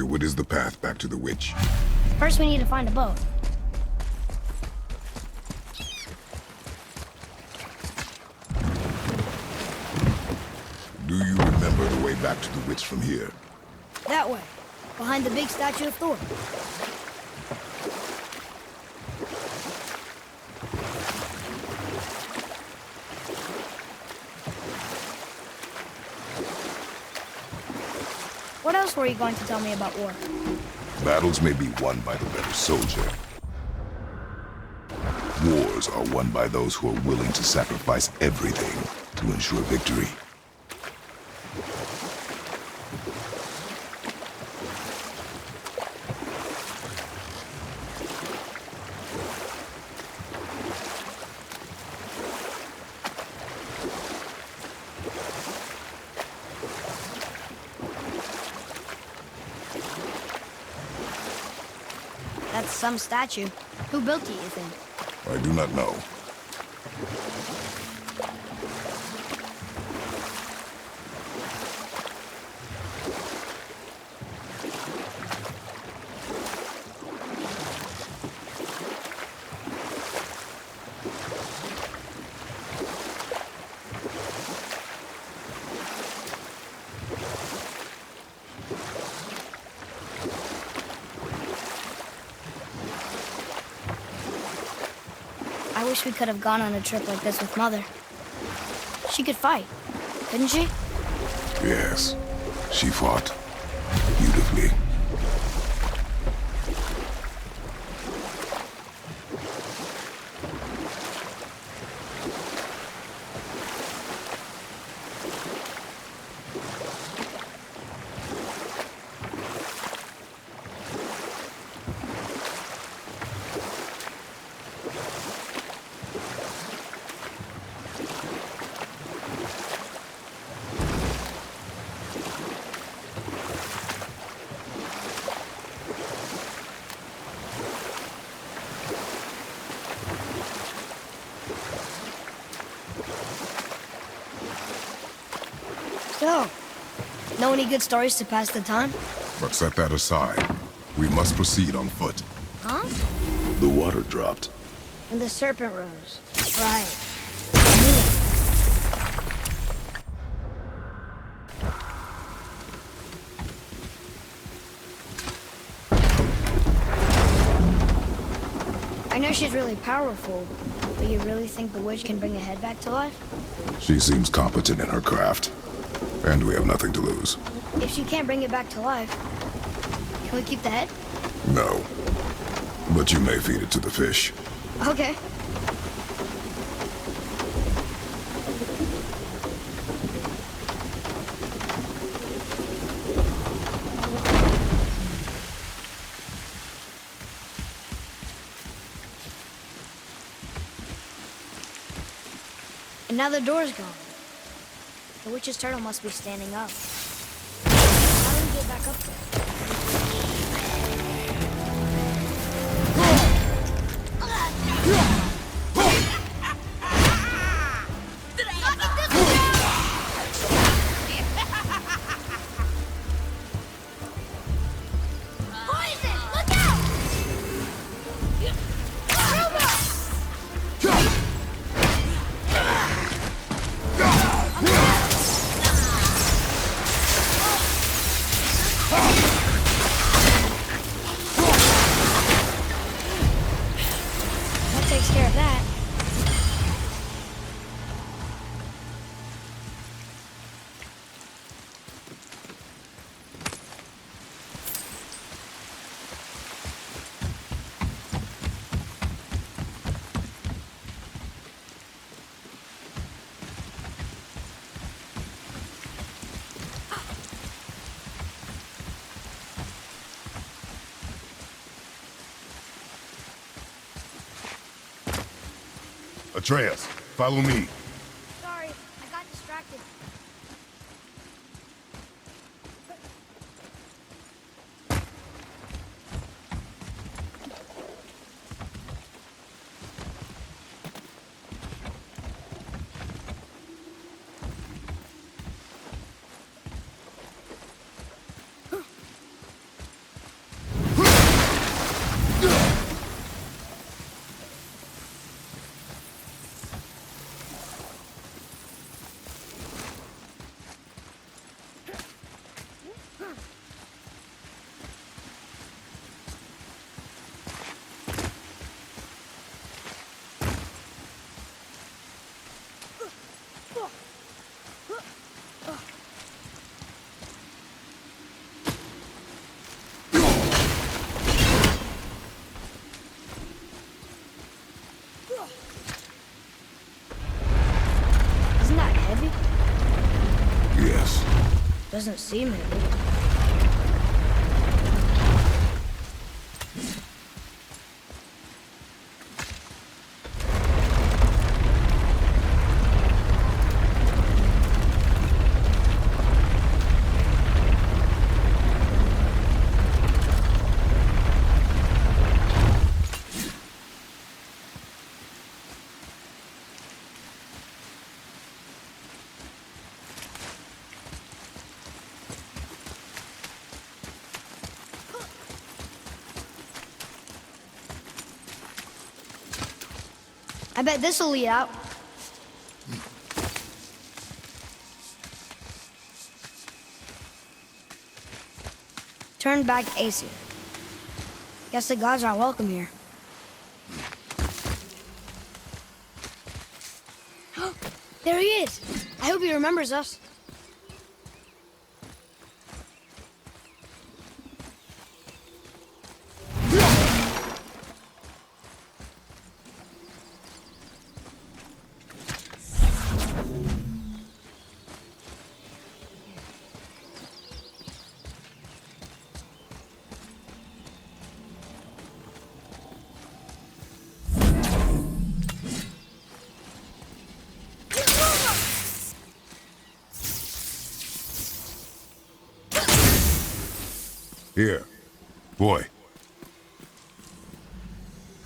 So what is the path back to the witch? First, we need to find a boat. Do you remember the way back to the witch from here? That way, behind the big statue of Thor. What else were you going to tell me about war? Battles may be won by the better soldier. Wars are won by those who are willing to sacrifice everything to ensure victory. That's some statue. Who built it, you think? I do not know. I wish we could have gone on a trip like this with Mother. She could fight, couldn't she? Yes, she fought beautifully. So, know any good stories to pass the time? But set that aside. We must proceed on foot. Huh? The water dropped. And the serpent rose. Right. I know she's really powerful, but you really think the witch can bring a head back to life? She seems competent in her craft. And we have nothing to lose. If she can't bring it back to life, can we keep the head? No. But you may feed it to the fish. Okay. And now the door's gone. The witch's turtle must be standing up. How do we get back up there? Poison! Look out! That takes care of that. Atreus, follow me. Sorry, I got distracted. Doesn't seem it. I bet this'll lead out. Turn back Aesir. Guess the gods aren't welcome here. There he is! I hope he remembers us. Here. Boy.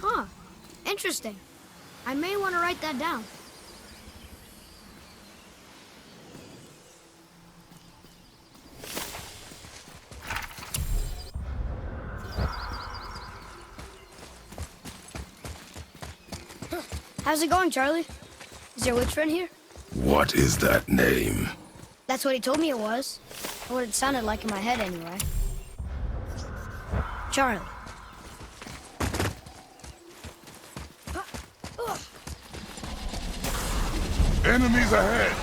Huh. Interesting. I may want to write that down. How's it going, Charlie? Is your witch friend here? What is that name? That's what he told me it was. Or what it sounded like in my head, anyway. Charlie. Enemies ahead!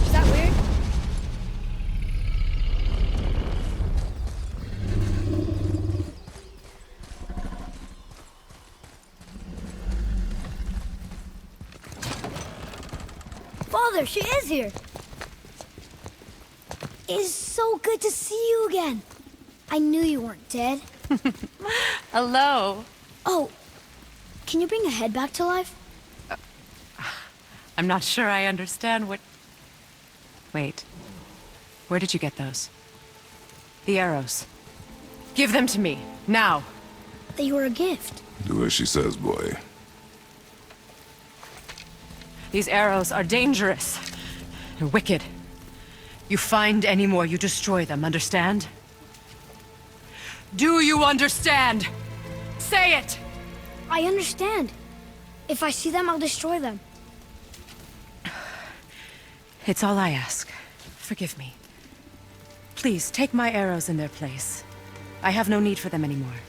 Is that weird? Father, she is here. It is so good to see you again. I knew you weren't dead. Hello. Oh, can you bring a head back to life? I'm not sure I understand what... Wait. Where did you get those? The arrows. Give them to me, now. They were a gift. Do as she says, boy. These arrows are dangerous. They're wicked. You find any more, you destroy them, understand? Do you understand? Say it! I understand. If I see them, I'll destroy them. It's all I ask. Forgive me. Please, take my arrows in their place. I have no need for them anymore.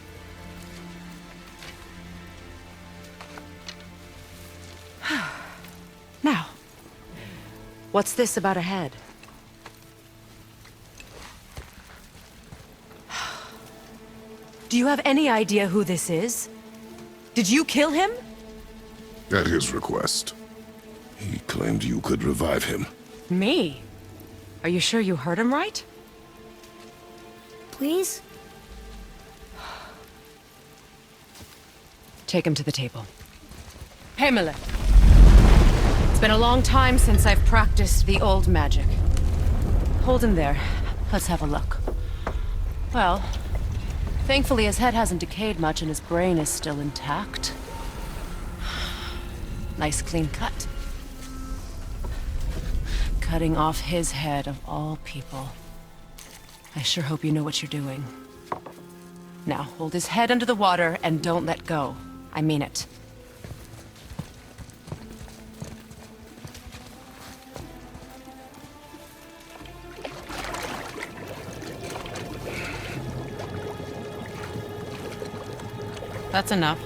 Now, what's this about a head? Do you have any idea who this is? Did you kill him? At his request. He claimed you could revive him. Me? Are you sure you heard him right? Please? Take him to the table. MIMIR. It's been a long time since I've practiced the old magic. Hold him there. Let's have a look. Well, thankfully his head hasn't decayed much and his brain is still intact. Nice clean cut. Cutting off his head of all people. I sure hope you know what you're doing. Now, hold his head under the water and don't let go. I mean it. That's enough.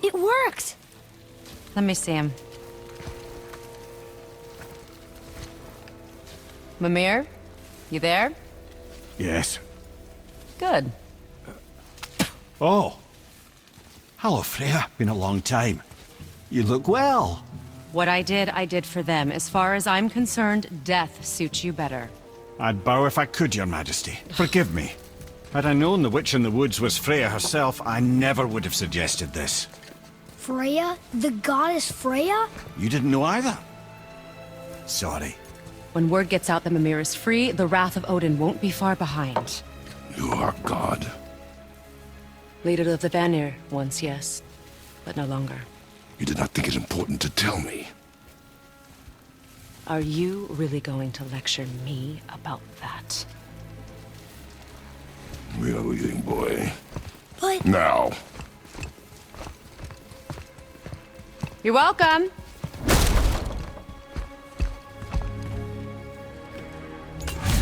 It worked! Let me see him. MIMIR? You there? Yes. Good. Oh. Hello, Freya. Been a long time. You look well. What I did for them. As far as I'm concerned, death suits you better. I'd bow if I could, Your Majesty. Forgive me. Had I known the witch in the woods was Freya herself, I never would have suggested this. Freya? The goddess Freya? You didn't know either? Sorry. When word gets out that MIMIR is free, the wrath of Odin won't be far behind. You are God. Leader of the Vanir, once yes, but no longer. You did not think it important to tell me. Are you really going to lecture me about that? We are leaving, boy. But... Now. You're welcome.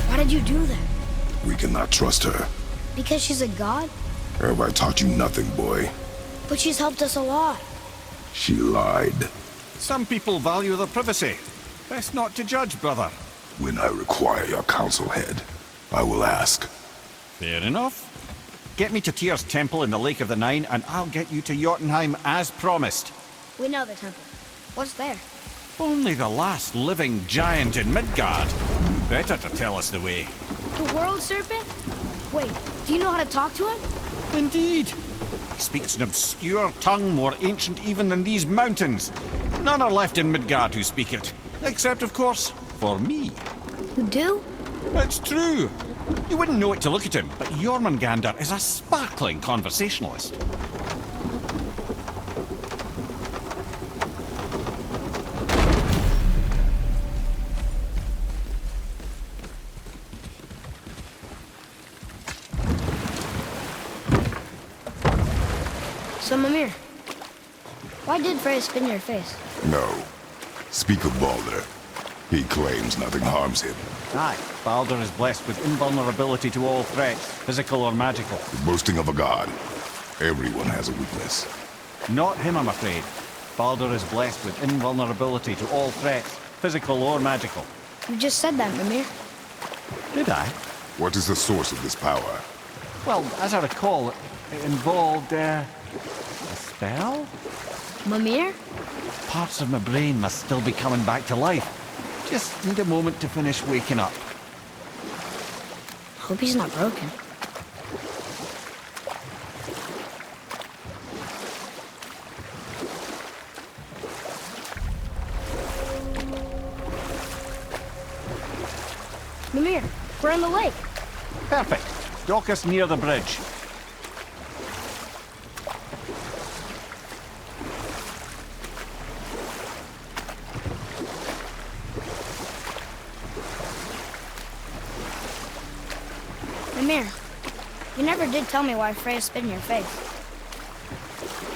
Why did you do that? We cannot trust her. Because she's a god? Have I taught you nothing, boy? But she's helped us a lot. She lied. Some people value their privacy. Best not to judge, brother. When I require your council head, I will ask. Fair enough. Get me to Tyr's temple in the Lake of the Nine, and I'll get you to Jotunheim as promised. We know the temple. What's there? Only the last living giant in Midgard. Better to tell us the way. The world serpent? Wait, do you know how to talk to him? Indeed. He speaks an obscure tongue more ancient even than these mountains. None are left in Midgard who speak it. Except, of course, for me. You do? It's true. You wouldn't know it to look at him, but Jormungandr is a sparkling conversationalist. So, Mimir, why did Freya spin your face? No. Speak of Baldur. He claims nothing harms him. Aye, Baldur is blessed with invulnerability to all threats, physical or magical. The boasting of a god. Everyone has a weakness. Not him, I'm afraid. Baldur is blessed with invulnerability to all threats, physical or magical. You just said that, Mimir. Did I? What is the source of this power? Well, as I recall, it involved, a spell? Mimir? Parts of my brain must still be coming back to life. Just need a moment to finish waking up. Hope he's not broken. Mimir, we're on the lake. Perfect. Dock us near the bridge. Mimir, you never did tell me why Freya spit in your face.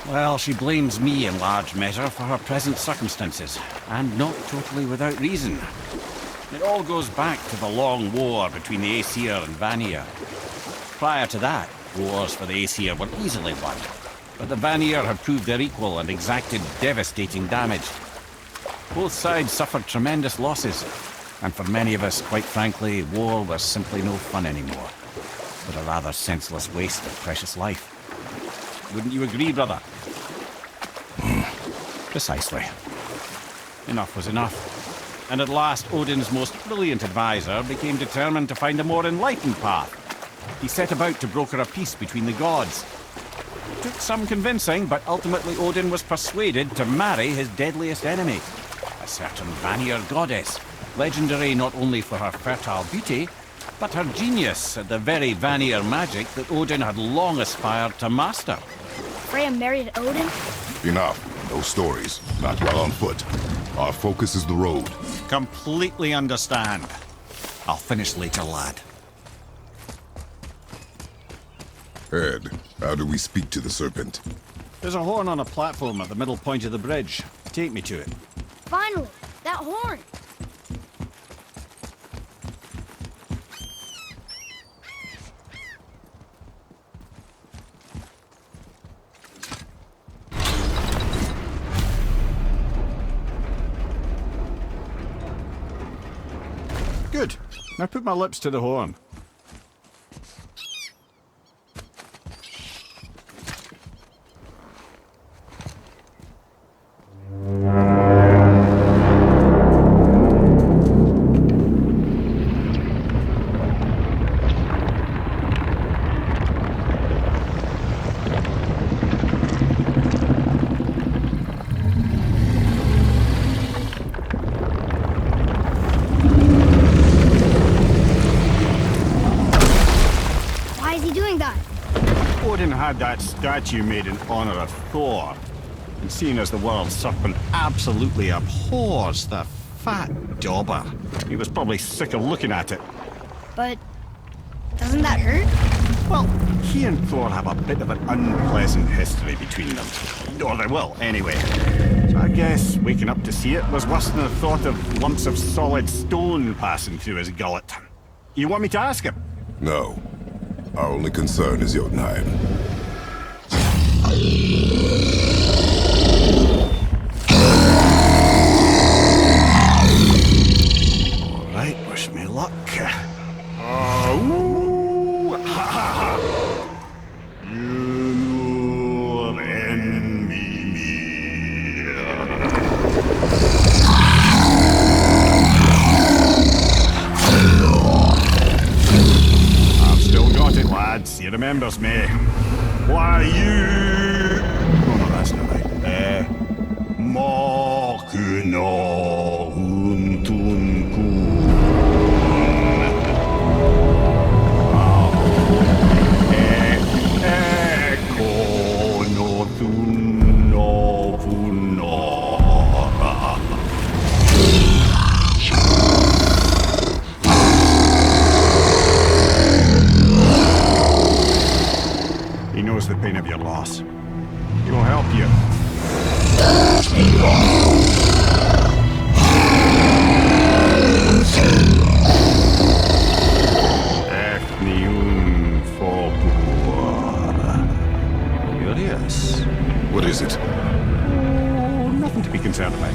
Well, she blames me in large measure for her present circumstances, and not totally without reason. It all goes back to the long war between the Aesir and Vanir. Prior to that, wars for the Aesir were easily won, but the Vanir had proved their equal and exacted devastating damage. Both sides suffered tremendous losses, and for many of us, quite frankly, war was simply no fun anymore, but a rather senseless waste of precious life. Wouldn't you agree, brother? Precisely. Enough was enough. And at last, Odin's most brilliant advisor became determined to find a more enlightened path. He set about to broker a peace between the gods. It took some convincing, but ultimately Odin was persuaded to marry his deadliest enemy, a certain Vanir goddess, legendary not only for her fertile beauty, but her genius at the very Vanir magic that Odin had long aspired to master. Freya married Odin? Enough. No stories. Not while on foot. Our focus is the road. Completely understand. I'll finish later, lad. Ed, how do we speak to the serpent? There's a horn on a platform at the middle point of the bridge. Take me to it. Finally, that horn. Good. Now put my lips to the horn. Why is he doing that? Odin had that statue made in honor of Thor. And seeing as the world serpent absolutely abhors the fat dauber, he was probably sick of looking at it. But doesn't that hurt? Well, he and Thor have a bit of an unpleasant history between them. Or they will, anyway. So I guess waking up to see it was worse than the thought of lumps of solid stone passing through his gullet. You want me to ask him? No. Our only concern is Jotunheim. All right, wish me luck. Ooh, ha, ha, ha. Your enemy. I've still got it, lads. He remembers me. Why you? Oh no, that's not right. Makuna Huntunkun. He knows the pain of your loss. He will help you. Curious. What is it? Oh, nothing to be concerned about.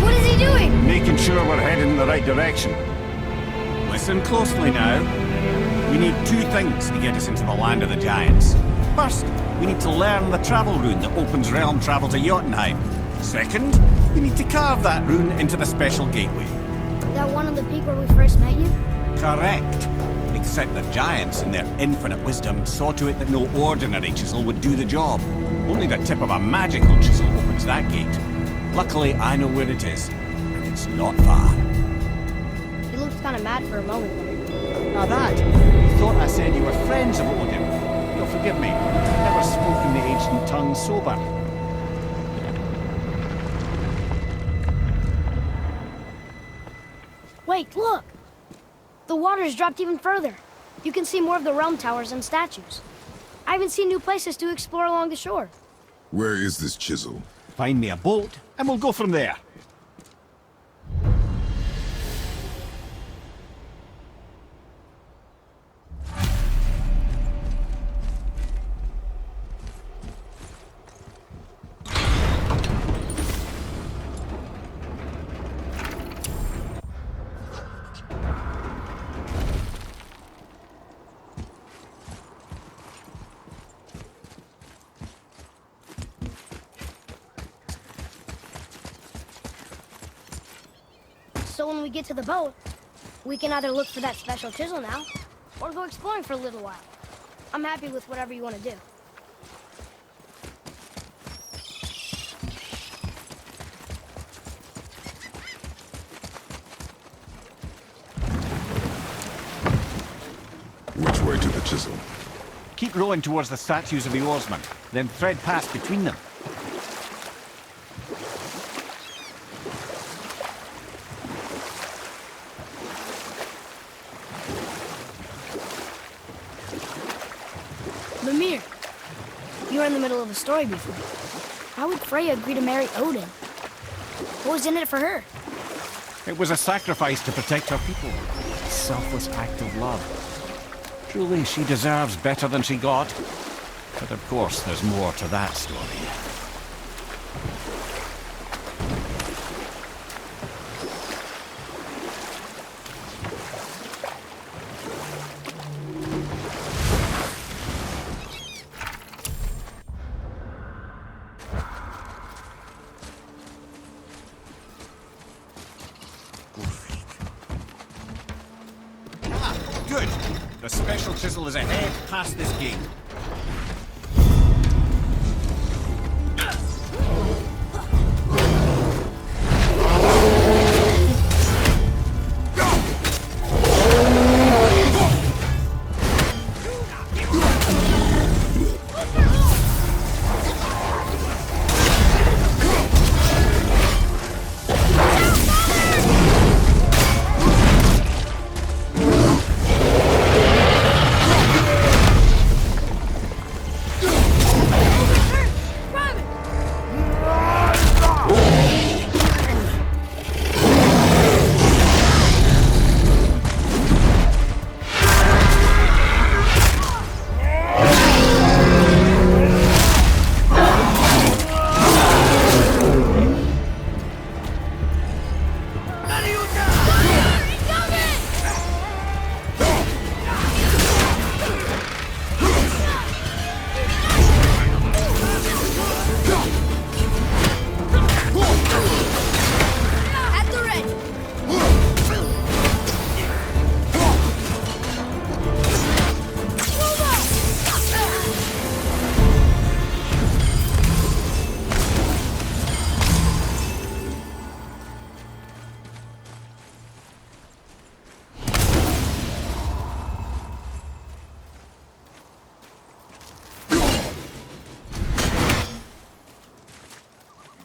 What is he doing? Making sure we're heading in the right direction. Listen closely now. We need two things to get us into the land of the giants. First, we need to learn the travel rune that opens realm travel to Jotunheim. Second, we need to carve that rune into the special gateway. That one on the peak where we first met you? Correct. Except the giants, in their infinite wisdom, saw to it that no ordinary chisel would do the job. Only the tip of a magical chisel opens that gate. Luckily, I know where it is, and it's not far. He looked kind of mad for a moment there. Now that, you thought I said you were friends of Odin. You'll forgive me. I've never spoken the ancient tongue sober. Wait, look! The water's dropped even further. You can see more of the realm towers and statues. I even see new places to explore along the shore. Where is this chisel? Find me a boat, and we'll go from there. So when we get to the boat, we can either look for that special chisel now, or go exploring for a little while. I'm happy with whatever you want to do. Which way to the chisel? Keep rowing towards the statues of the oarsmen, then thread past between them. Mimir, you were in the middle of a story before. How would Freya agree to marry Odin? What was in it for her? It was a sacrifice to protect her people. A selfless act of love. Truly, she deserves better than she got. But of course, there's more to that story. Good. The special chisel is ahead past this gate.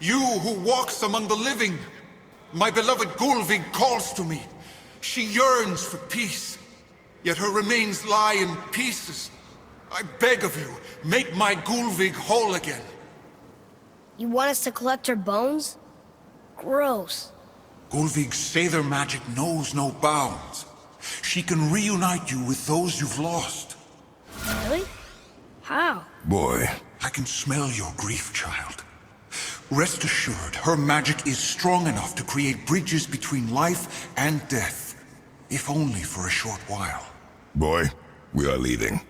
You who walks among the living, my beloved Gulvig calls to me. She yearns for peace, yet her remains lie in pieces. I beg of you, make my Gulvig whole again. You want us to collect her bones? Gross. Gulvig's Sather magic knows no bounds. She can reunite you with those you've lost. Really? How? Boy, I can smell your grief, child. Rest assured, her magic is strong enough to create bridges between life and death, if only for a short while. boy, we are leaving.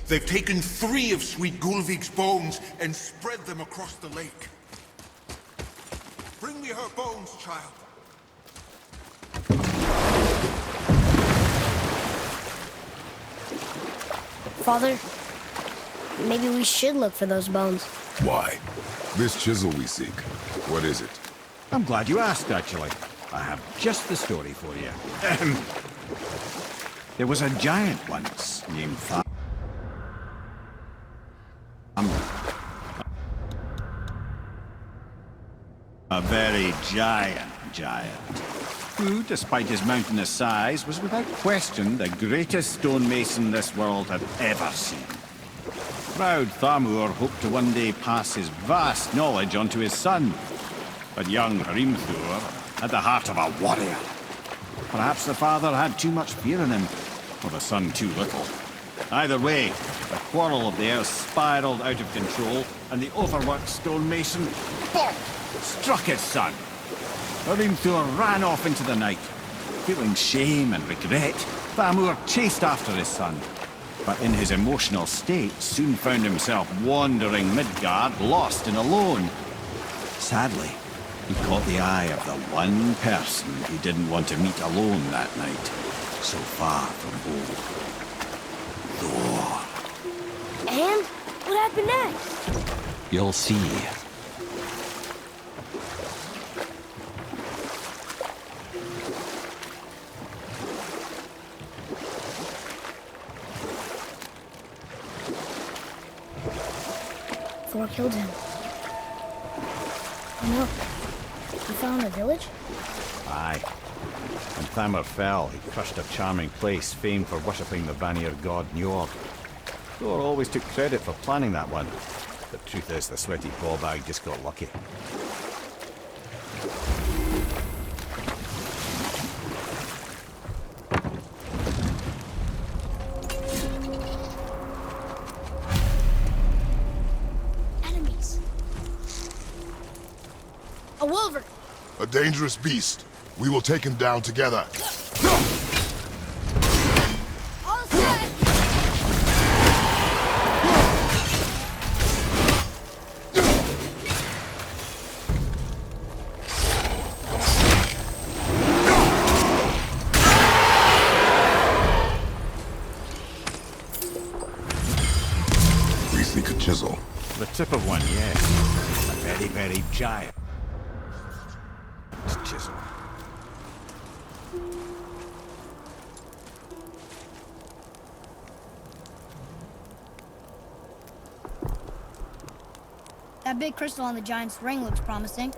They've taken 3 of Sweet Gulvig's bones and spread them across the lake. Bring me her bones, child. Father, maybe we should look for those bones. Why? This chisel we seek, what is it? I'm glad you asked, actually. I have just the story for you. There was a giant once named a very giant, who, despite his mountainous size, was without question the greatest stonemason this world had ever seen. Proud Thamur hoped to one day pass his vast knowledge on to his son, but young Hrimthur had the heart of a warrior. Perhaps the father had too much fear in him, or the son too little. Either way, the quarrel of theirs spiraled out of control, and the overworked stonemason, bonk, struck his son. Hrimthur ran off into the night. Feeling shame and regret, Thamur chased after his son, but in his emotional state soon found himself wandering Midgard, lost and alone. Sadly, he caught the eye of the one person he didn't want to meet alone that night, so far from home. Thor. And? What happened next? You'll see. Thor killed him. Oh no. He found a village? Aye. When Thamur fell, he crushed a charming place famed for worshipping the Vanir god Njord. Thor always took credit for planning that one. The truth is, the sweaty ballbag just got lucky. Enemies. A wolverine. A dangerous beast. We will take him down together. All set. Least he could chisel. The tip of one, yes. A very, very giant chisel. That big crystal on the giant's ring looks promising.